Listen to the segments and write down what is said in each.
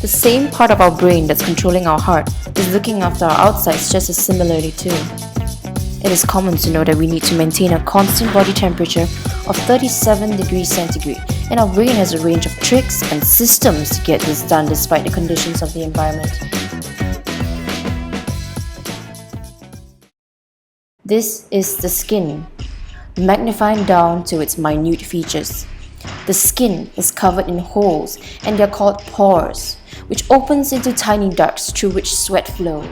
The same part of our brain that's controlling our heart is looking after our outsides just as similarly too. It is common to know that we need to maintain a constant body temperature of 37 degrees centigrade, and our brain has a range of tricks and systems to get this done despite the conditions of the environment. This is the skin, magnified down to its minute features. The skin is covered in holes, and they are called pores, which opens into tiny ducts through which sweat flows.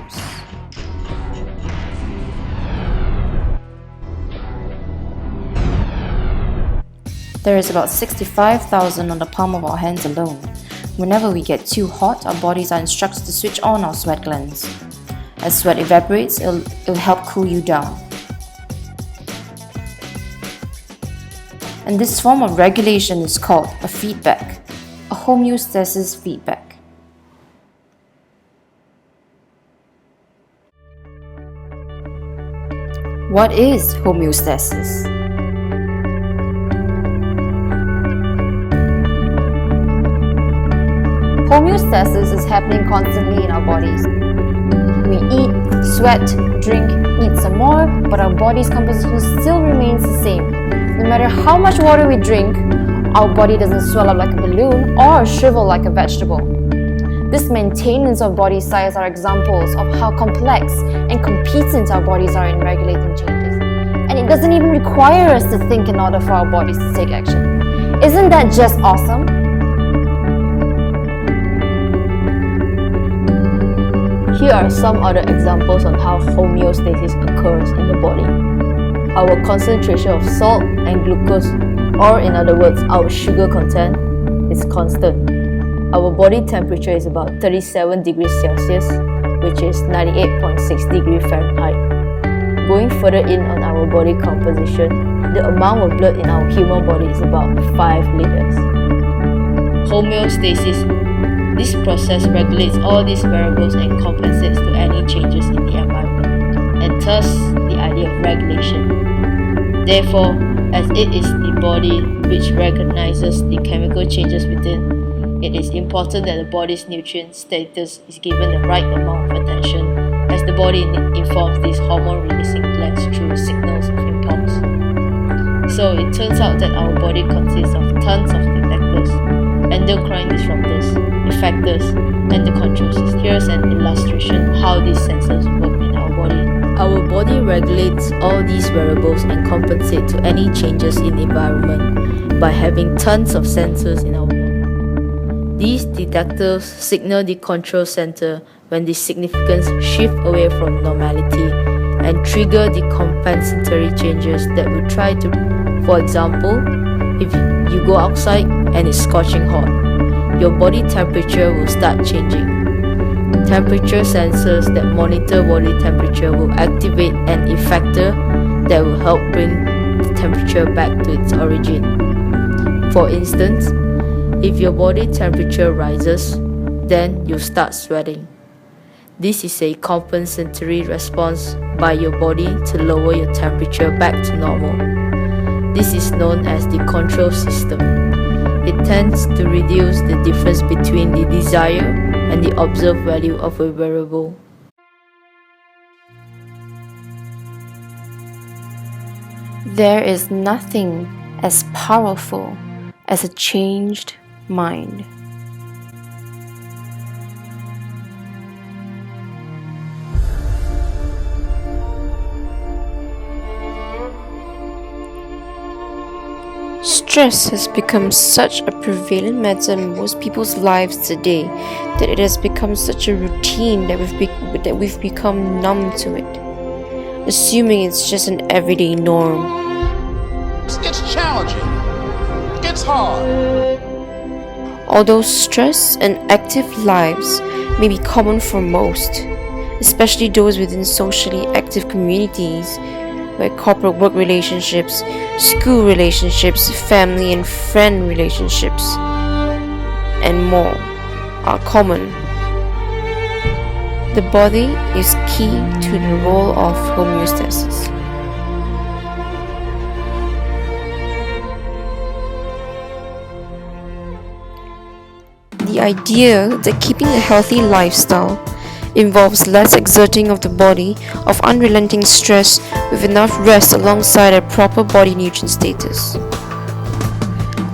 There is about 65,000 on the palm of our hands alone. Whenever we get too hot, our bodies are instructed to switch on our sweat glands. As sweat evaporates, it'll help cool you down. And this form of regulation is called a feedback, a homeostasis feedback. What is homeostasis? Homeostasis is happening constantly in our bodies. We eat, sweat, drink, eat some more, but our body's composition still remains the same. No matter how much water we drink, our body doesn't swell up like a balloon or shrivel like a vegetable. This maintenance of body size are examples of how complex and competent our bodies are in regulating changes. And it doesn't even require us to think in order for our bodies to take action. Isn't that just awesome? Here are some other examples on how homeostasis occurs in the body. Our concentration of salt and glucose, or in other words, our sugar content, is constant. Our body temperature is about 37 degrees Celsius, which is 98.6 degrees Fahrenheit. Going further in on our body composition, the amount of blood in our human body is about 5 liters. Homeostasis. This process regulates all these variables and compensates to any changes in the environment, and thus the idea of regulation. Therefore, as it is the body which recognizes the chemical changes within, it is important that the body's nutrient status is given the right amount of attention, as the body informs these hormone-releasing glands through signals of impulse. So it turns out that our body consists of tons of detectors, endocrine disruptors, effectors, and the control system. Here's an illustration of how these sensors work in our body. Our body regulates all these variables and compensates to any changes in the environment by having tons of sensors in our body. These detectors signal the control center when the significance shift away from normality and trigger the compensatory changes that will try to. For example, if you go outside and it's scorching hot, your body temperature will start changing. Temperature sensors that monitor body temperature will activate an effector that will help bring the temperature back to its origin. For instance, if your body temperature rises, then you start sweating. This is a compensatory response by your body to lower your temperature back to normal. This is known as the control system. It tends to reduce the difference between the desire and the observed value of a variable. There is nothing as powerful as a changed mind. Stress has become such a prevalent matter in most people's lives today that it has become such a routine that we've become numb to it, assuming it's just an everyday norm. It's challenging. It's hard. Although stress and active lives may be common for most, especially those within socially active communities, where corporate work relationships, school relationships, family and friend relationships, and more are common. The body is key to the role of homeostasis. the idea that keeping a healthy lifestyle involves less exerting of the body of unrelenting stress with enough rest alongside a proper body nutrient status.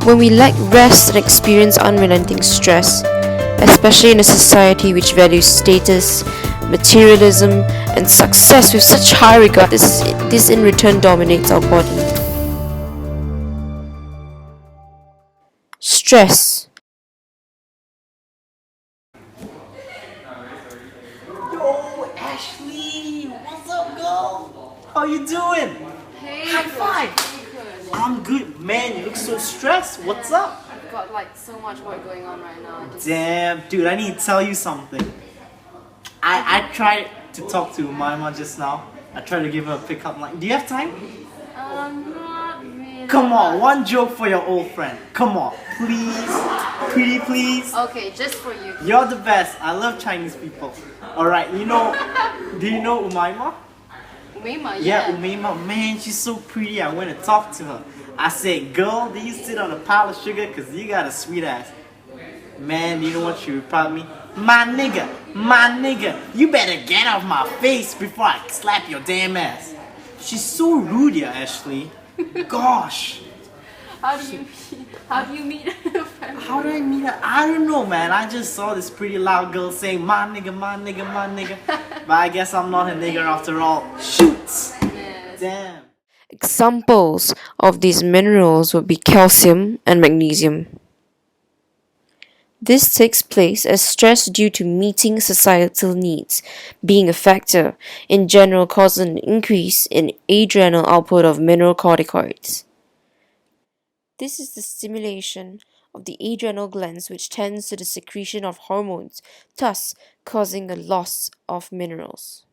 When we lack rest and experience unrelenting stress, especially in a society which values status, materialism, and success with such high regard, this in return dominates our body. Stress. Yo, Ashley, what's up, girl? How you doing? Hey, High five. I'm good, man. You look so stressed. What's up? I've got like so much work going on right now. Damn, dude, I need to tell you something. I tried to talk to Mama just now. I tried to give her a pickup line. Do you have time? Not really. Come on, one joke for your old friend. Come on, please. Pretty please. Okay, just for you. You're the best. I love Chinese people. Alright, do you know Umaima? Umaima, Yeah, Umaima, man, she's so pretty. I went to talk to her. I said, girl, do you sit on a pile of sugar? Cause you got a sweet ass. Man, do you know what she replied me? My nigga, you better get off my face before I slap your damn ass. She's so rude, yeah, Ashley. Gosh. How do you meet a friend? How do I meet her? I don't know, man. I just saw this pretty loud girl saying, my nigga. But I guess I'm not a nigger after all. Shoots. Yes. Damn. Examples of these minerals would be calcium and magnesium. This takes place as stress due to meeting societal needs being a factor, in general causing an increase in adrenal output of mineralocorticoids. This is the stimulation of the adrenal glands which tends to the secretion of hormones, thus causing a loss of minerals.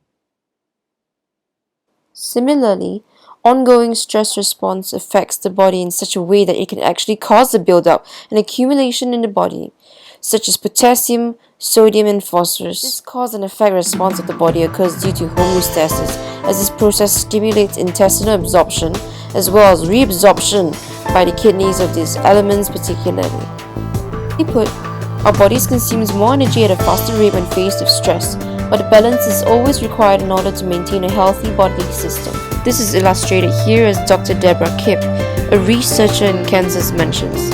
Similarly, ongoing stress response affects the body in such a way that it can actually cause the buildup and accumulation in the body, such as potassium, sodium, and phosphorus. This cause and effect response of the body occurs due to homeostasis, as this process stimulates intestinal absorption as well as reabsorption by the kidneys of these elements particularly. Simply put, our bodies consumes more energy at a faster rate when faced with stress, but a balance is always required in order to maintain a healthy bodily system. This is illustrated here as Dr. Deborah Kipp, a researcher in Kansas, mentions.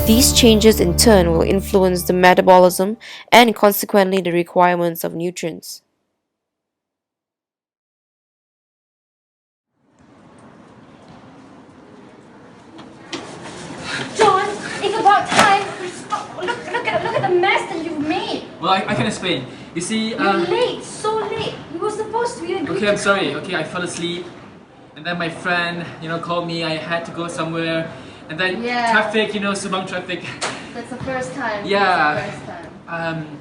These changes in turn will influence the metabolism and consequently the requirements of nutrients. John, it's about time. Look at the mess that you've made. Well, I can explain. You see, You're late, so late. We were supposed to be agreed. okay, I'm sorry. Okay, I fell asleep, and then my friend, called me. I had to go somewhere, and then Yeah. traffic, Subang traffic. That's the first time. Yeah. That's the first time.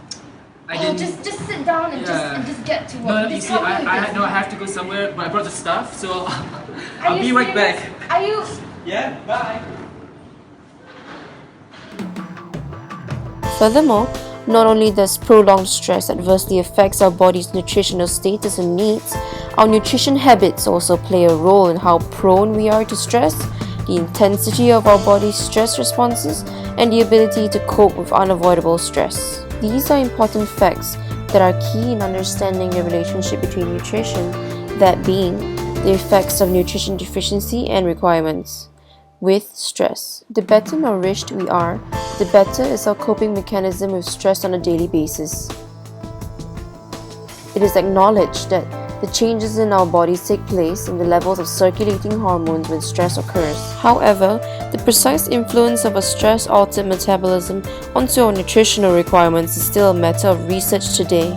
I didn't. Just sit down and Yeah. just get to work. No, you Just see, help me with I this. have to go somewhere, but I brought the stuff, so Are I'll you be right serious? back. Are you? Yeah, bye. Furthermore, not only does prolonged stress adversely affects our body's nutritional status and needs, our nutrition habits also play a role in how prone we are to stress, the intensity of our body's stress responses, and the ability to cope with unavoidable stress. These are important facts that are key in understanding the relationship between nutrition, that being the effects of nutrition deficiency and requirements, with stress. The better nourished we are, the better is our coping mechanism with stress on a daily basis. It is acknowledged that the changes in our bodies take place in the levels of circulating hormones when stress occurs. However, the precise influence of a stress-altered metabolism onto our nutritional requirements is still a matter of research today.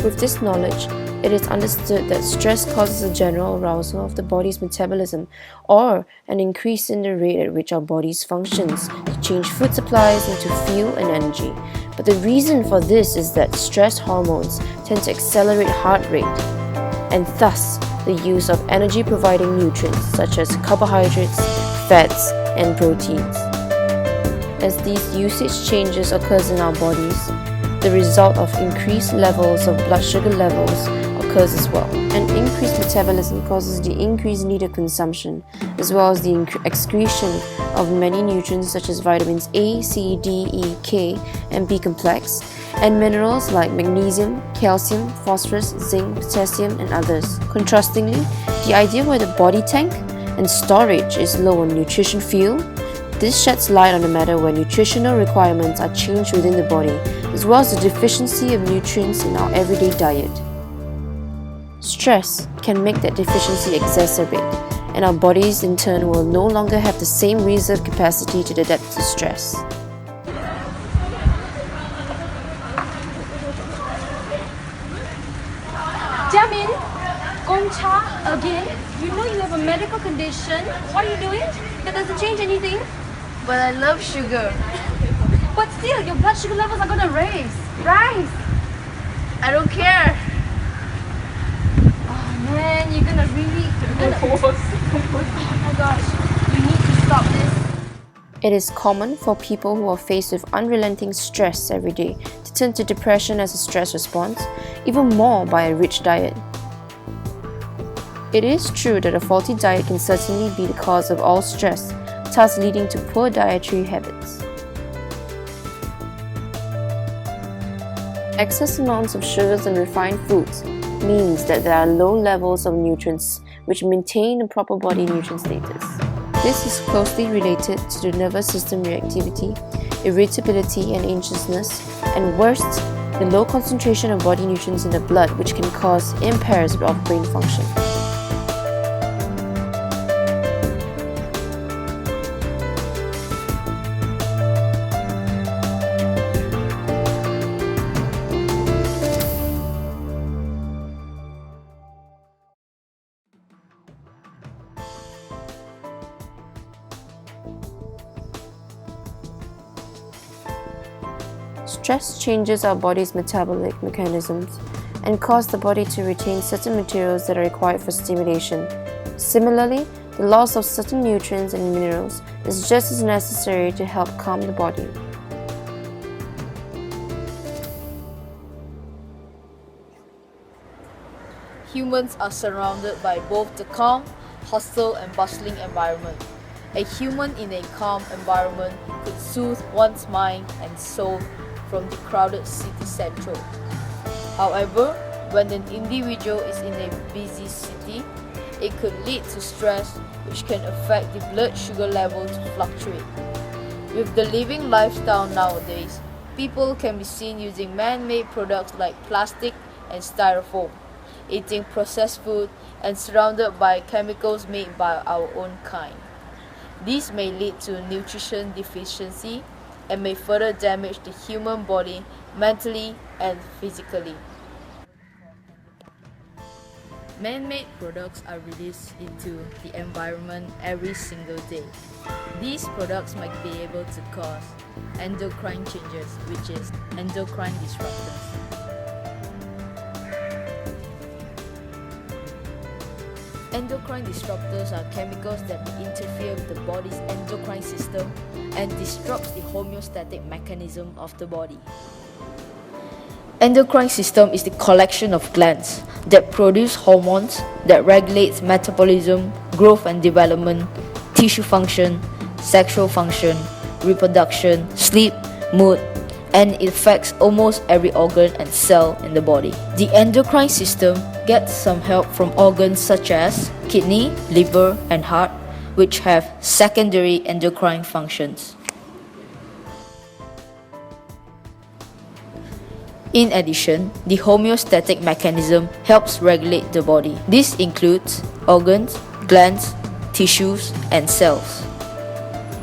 With this knowledge, it is understood that stress causes a general arousal of the body's metabolism or an increase in the rate at which our bodies functions to change food supplies into fuel and energy. But the reason for this is that stress hormones tend to accelerate heart rate and thus the use of energy-providing nutrients such as carbohydrates, fats, and proteins. As these usage changes occurs in our bodies, the result of increased levels of blood sugar levels occurs as well. An increased metabolism causes the increased need of consumption, as well as the excretion of many nutrients such as vitamins A, C, D, E, K, and B complex, and minerals like magnesium, calcium, phosphorus, zinc, potassium, and others. Contrastingly, the idea where the body tank and storage is low on nutrition fuel, this sheds light on the matter where nutritional requirements are changed within the body, as well as the deficiency of nutrients in our everyday diet. Stress can make that deficiency exacerbate, and our bodies in turn will no longer have the same reserve capacity to adapt to stress. Jamin, Concha, again? You know you have a medical condition. What are you doing? That doesn't change anything. But I love sugar. But still, your blood sugar levels are gonna rise. I don't care. Oh man, you're gonna really... Oh my gosh, you need to stop this. It is common for people who are faced with unrelenting stress every day to turn to depression as a stress response, even more by a rich diet. It is true that a faulty diet can certainly be the cause of all stress, thus leading to poor dietary habits. Excess amounts of sugars and refined foods means that there are low levels of nutrients which maintain a proper body nutrient status. This is closely related to the nervous system reactivity, irritability and anxiousness, and worst, the low concentration of body nutrients in the blood which can cause impairment of brain function. Stress changes our body's metabolic mechanisms and cause the body to retain certain materials that are required for stimulation. Similarly, the loss of certain nutrients and minerals is just as necessary to help calm the body. Humans are surrounded by both the calm, hostile and bustling environment. A human in a calm environment could soothe one's mind and soul from the crowded city central. However, when an individual is in a busy city, it could lead to stress which can affect the blood sugar level to fluctuate. With the living lifestyle nowadays, people can be seen using man-made products like plastic and styrofoam, eating processed food, and surrounded by chemicals made by our own kind. These may lead to nutrition deficiency and may further damage the human body mentally and physically. Man-made products are released into the environment every single day. These products might be able to cause endocrine changes, which is endocrine disruptors. Endocrine disruptors are chemicals that may interfere with the body's endocrine system and disrupts the homeostatic mechanism of the body. Endocrine system is the collection of glands that produce hormones that regulates metabolism, growth and development, tissue function, sexual function, reproduction, sleep, mood, and it affects almost every organ and cell in the body. The endocrine system gets some help from organs such as kidney, liver, and heart, which have secondary endocrine functions. In addition, the homeostatic mechanism helps regulate the body. This includes organs, glands, tissues, and cells.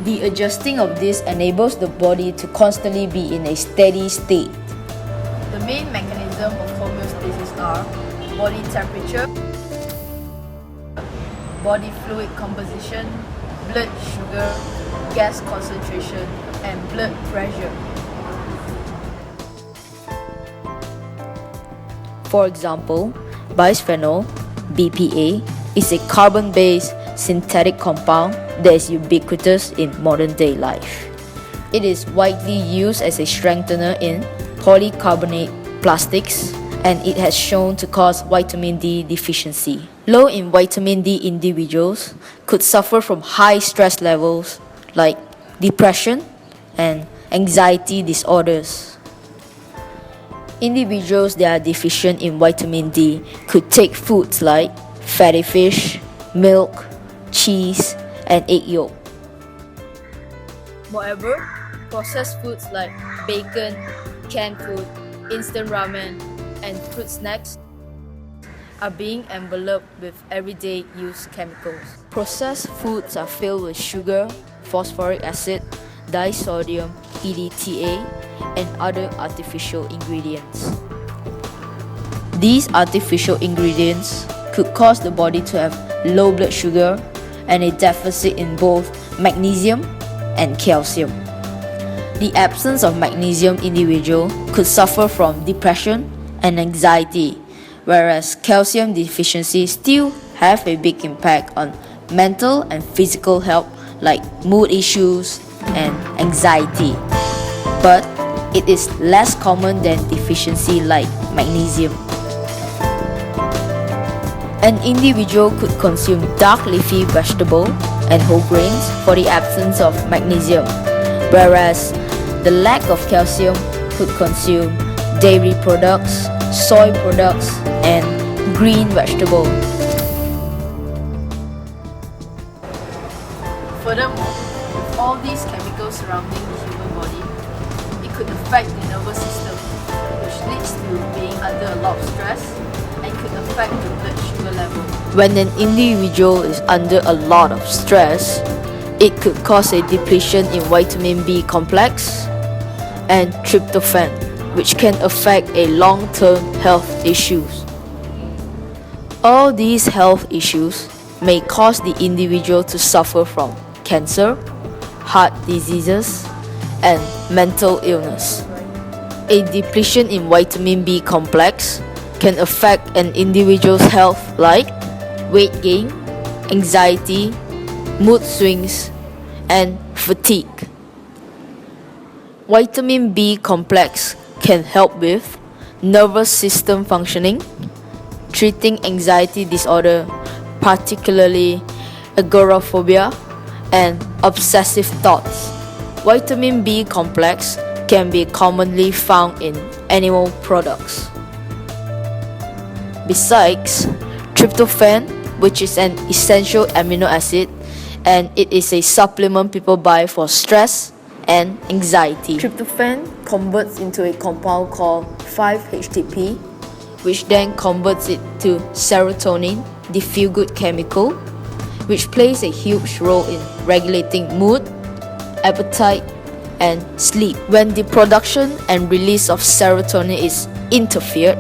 The adjusting of this enables the body to constantly be in a steady state. The main mechanism of homeostasis are body temperature, body fluid composition, blood sugar, gas concentration, and blood pressure. For example, bisphenol, BPA, is a carbon-based synthetic compound that is ubiquitous in modern-day life. It is widely used as a strengthener in polycarbonate plastics, and it has shown to cause vitamin D deficiency. Low in vitamin D individuals could suffer from high stress levels like depression and anxiety disorders. Individuals that are deficient in vitamin D could take foods like fatty fish, milk, cheese, and egg yolk. Moreover, processed foods like bacon, canned food, instant ramen, and fruit snacks are being enveloped with everyday use chemicals. Processed foods are filled with sugar, phosphoric acid, disodium, EDTA, and other artificial ingredients. These artificial ingredients could cause the body to have low blood sugar and a deficit in both magnesium and calcium. The absence of magnesium individual could suffer from depression and anxiety, whereas calcium deficiency still have a big impact on mental and physical health like mood issues and anxiety. But it is less common than deficiency like magnesium. An individual could consume dark leafy vegetable and whole grains for the absence of magnesium, whereas the lack of calcium could consume dairy products, soy products, and green vegetables. Furthermore, with all these chemicals surrounding the human body, it could affect the nervous system, which leads to being under a lot of stress and could affect the blood sugar level. When an individual is under a lot of stress, it could cause a depletion in vitamin B complex and tryptophan, which can affect a long-term health issues. All these health issues may cause the individual to suffer from cancer, heart diseases, and mental illness. A depletion in vitamin B complex can affect an individual's health like weight gain, anxiety, mood swings, and fatigue. Vitamin B complex can help with nervous system functioning, treating anxiety disorder, particularly agoraphobia and obsessive thoughts. Vitamin B complex can be commonly found in animal products. Besides, tryptophan, which is an essential amino acid, and it is a supplement people buy for stress and anxiety. Tryptophan converts into a compound called 5-HTP, which then converts it to serotonin, the feel-good chemical, which plays a huge role in regulating mood, appetite, and sleep. When the production and release of serotonin is interfered,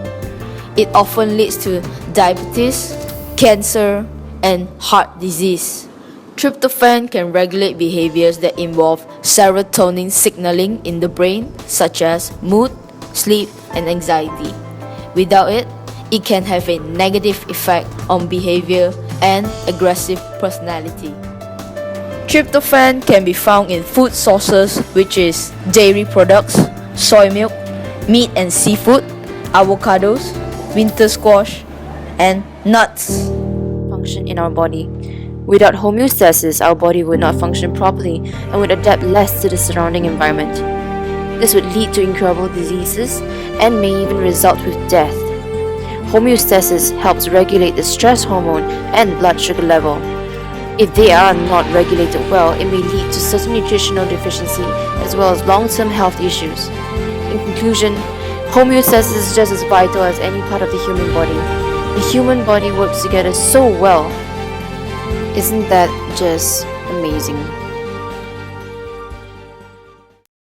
it often leads to diabetes, cancer, and heart disease. Tryptophan can regulate behaviors that involve serotonin signaling in the brain, such as mood, sleep, and anxiety. Without it, it can have a negative effect on behavior and aggressive personality. Tryptophan can be found in food sources, which is dairy products, soy milk, meat and seafood, avocados, winter squash, and nuts. Function in our body. Without homeostasis, our body would not function properly and would adapt less to the surrounding environment. This would lead to incurable diseases and may even result with death. Homeostasis helps regulate the stress hormone and blood sugar level. If they are not regulated well, it may lead to certain nutritional deficiency as well as long-term health issues. In conclusion, homeostasis is just as vital as any part of the human body. The human body works together so well. Isn't that just amazing?